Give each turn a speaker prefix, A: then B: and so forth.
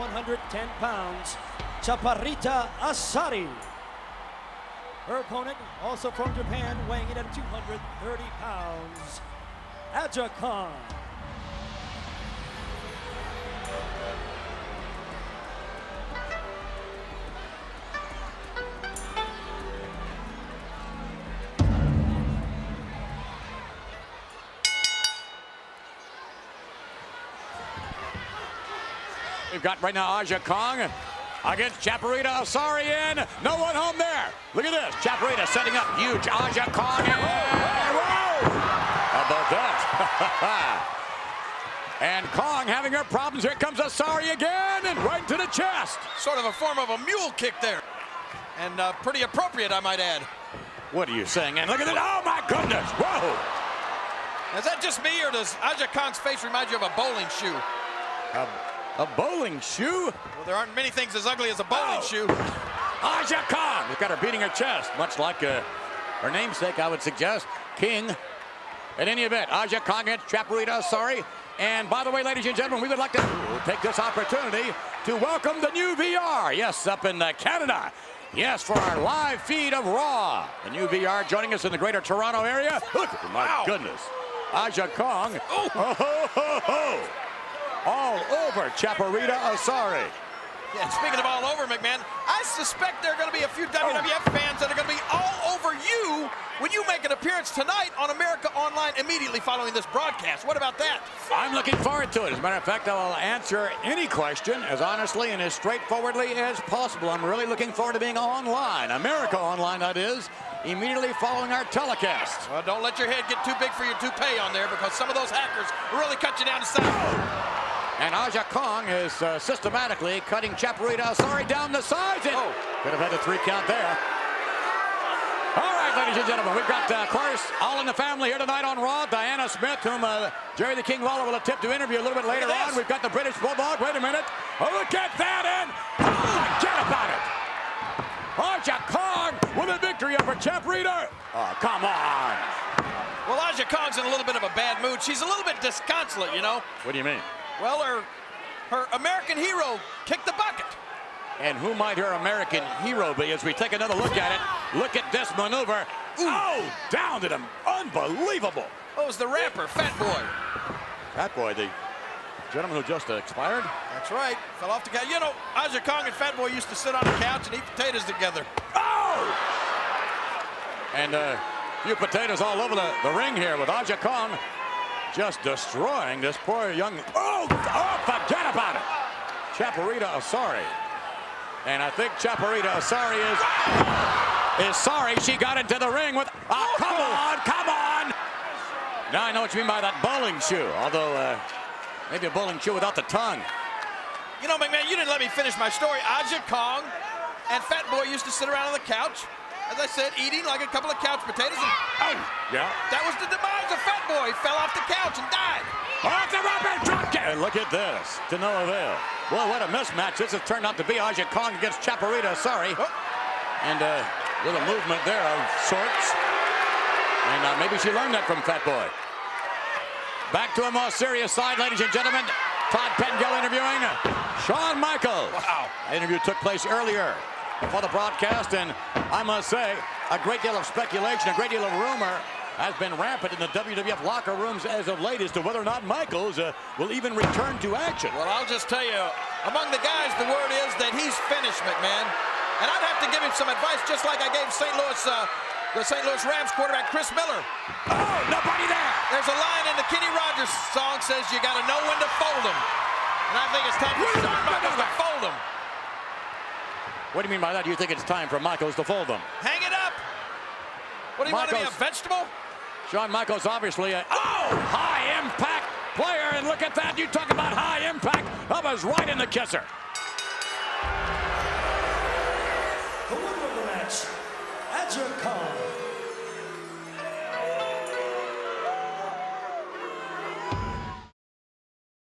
A: 110 pounds, Chaparita Asari. Her opponent, also from Japan, weighing in at 230 pounds, Kong.
B: We've got right now Kong against Chaparita Asari in. No one home there. Look at this. Chaparita setting up huge. Kong and whoa! How about that? And Kong having her problems. Here comes Asari again and right to the chest.
C: Sort of a form of a mule kick there. And pretty appropriate, I might add.
B: What are you saying? And look at it. Oh, my goodness. Whoa.
C: Is that just me, or does Kong's face remind you of a bowling shoe?
B: A bowling shoe?
C: Well, there aren't many things as ugly as a bowling shoe.
B: Kong has got her beating her chest, much like her namesake, I would suggest, King. In any event, Kong against Chaparita Asari. And by the way, ladies and gentlemen, we would like to take this opportunity to welcome the new VR. Yes, up in Canada. Yes, for our live feed of Raw. The new VR joining us in the greater Toronto area. Look, my goodness. Kong. All over Chaparita Asari.
C: Yeah, speaking of all over, McMahon, I suspect there are going to be a few WWF fans that are going to be all over you when you make an appearance tonight on America Online immediately following this broadcast. What about that?
B: I'm looking forward to it. As a matter of fact, I will answer any question as honestly and as straightforwardly as possible. I'm really looking forward to being online, America Online, that is, immediately following our telecast.
C: Well, don't let your head get too big for your toupee on there, because some of those hackers really cut you down the side.
B: And Kong is systematically cutting Chaparita Asari down the sides. And could have had a 3 count there. All right, ladies and gentlemen, we've got, of course, All in the Family here tonight on Raw. Diana Smith, whom Jerry the King Lawler will attempt to interview a little bit later on. We've got the British Bulldog. Wait a minute. Oh, look at that, and forget about it. Kong with a victory over Chaparita. Oh, come on.
C: Well, Kong's in a little bit of a bad mood. She's a little bit disconsolate, you know.
B: What do you mean?
C: Well, her American hero kicked the bucket.
B: And who might her American hero be as we take another look at it? Look at this maneuver. Ooh. Oh, down to them. Unbelievable.
C: Oh, it was the rapper, Fat Boy.
B: Fat Boy, the gentleman who just expired?
C: That's right. Fell off the couch. You know, Kong and Fat Boy used to sit on the couch and eat potatoes together.
B: Oh! And a few potatoes all over the ring here with Kong. Just destroying this poor young... Oh, forget about it. Chaparita Asari. And I think Chaparita Asari is sorry she got into the ring with... come on. Now I know what you mean by that bowling shoe. Although, maybe a bowling shoe without the tongue.
C: You know, McMahon, you didn't let me finish my story. Kong and Fat Boy used to sit around on the couch, as I said, eating like a couple of couch potatoes. And that was the demise of Fat Boy. He fell off the couch and died.
B: Off the rope and dropped it. Look at this. To no avail. Well, what a mismatch this has turned out to be. Kong against Chaparita Asari. And a little movement there of sorts. And maybe she learned that from Fat Boy. Back to a more serious side, ladies and gentlemen. Todd Pettengill interviewing Shawn Michaels. Wow. That interview took place earlier before the broadcast, and I must say, a great deal of speculation, a great deal of rumor has been rampant in the WWF locker rooms as of late as to whether or not Michaels will even return to action.
C: Well, I'll just tell you, among the guys, the word is that he's finished, McMahon. And I'd have to give him some advice, just like I gave the St. Louis Rams quarterback, Chris Miller.
B: Oh, nobody there.
C: There's a line in the Kenny Rogers song says you got to know when to fold them. And I think it's time for Shawn Michaels to fold them.
B: What do you mean by that? Do you think it's time for Michaels to fold them?
C: Hang it up! What do you want to be, a vegetable?
B: Shawn Michaels obviously a high-impact player, and look at that. You talk about high impact. That was right in the kisser.
A: The winner of the match, Kong.